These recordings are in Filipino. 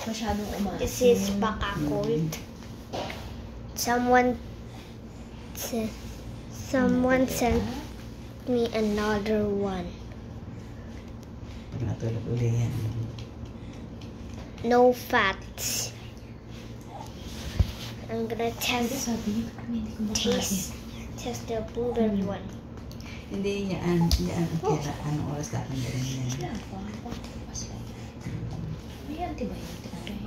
masyadong umasin. This is Bakakult. Someone sent me another one. Natulog uli yan. No fats. I'm gonna test the blueberry one. Hindi yan. Kaya anong oras dapat gawin yan? May antibiotic na rin.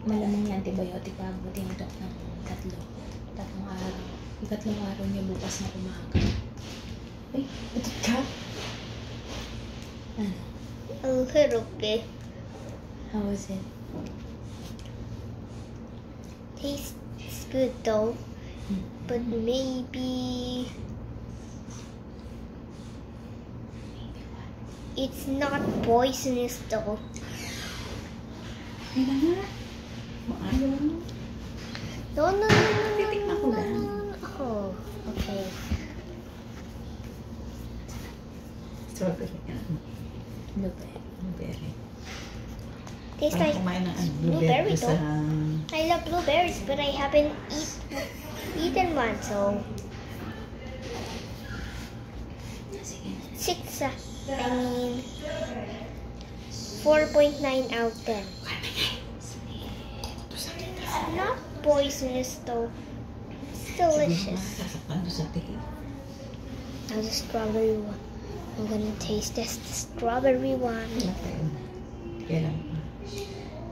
Malamang yung antibiotic bago tintok ng tatlong araw. Yung tatlong araw niya bukas na umaga. Ay, ba't ka? Ano? A little bit. How was it? Tastes good though, but maybe it's not poisonous though. Kaya nga. Ayaw mo. No. Titikman ko lang. Oh, okay. Strawberry. Blueberry. Tastes Parang like kumain ng blueberry sa... I love blueberries, but I haven't eaten one, so 6. 4.9 out of 10. It's not poisonous though. It's delicious. Now the strawberry one. I'm gonna taste this strawberry one. Kaya lang.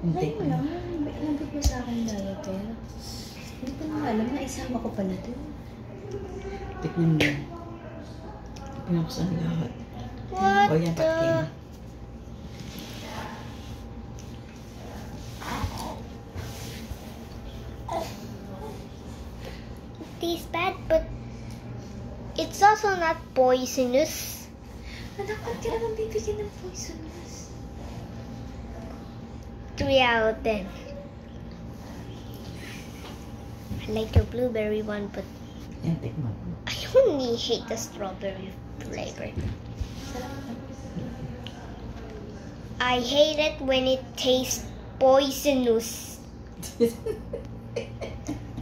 Ay, wala. May inabot mo sa akin dahil, pero hindi ko na alam na isama ko pala ito. Tikman mo. Pinaksan lahat. What O yan, the? pakin. It tastes bad, but it's also not poisonous. Anak, ba't ka naman bibigyan ng poisonous? 3 out of 10. I like the blueberry one, but Yan, tikman mo. I only hate the strawberry flavor. I hate it when it tastes poisonous.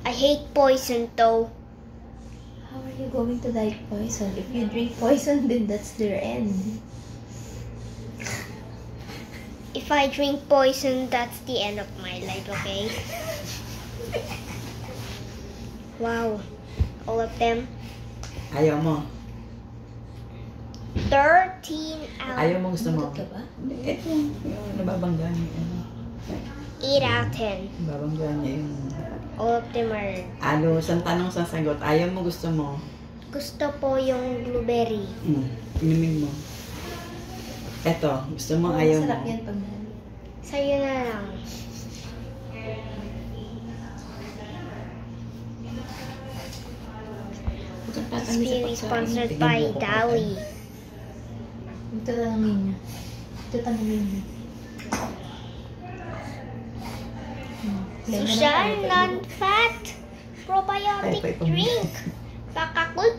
I hate poison though. How are you going to like poison? If you drink poison, then that's their end. If I drink poison, that's the end of my life, okay? Wow. All of them. Ayaw mo. 13 out. Ayaw mo, gusto mo. Gusto ba? Ito, yung nababangga niya. 8 out of 10. Nababangga niya yung... All of them are... Isang tanong sa sagot. Ayaw mo, gusto mo. Gusto po yung blueberry. Inumin mo. Eto, gusto mo, ayaw mo. Masarap yan pag Sa'yo na lang. Spirit sponsored by Dali. Ito tanongin niya. Social non-fat probiotic drink. Bakakult.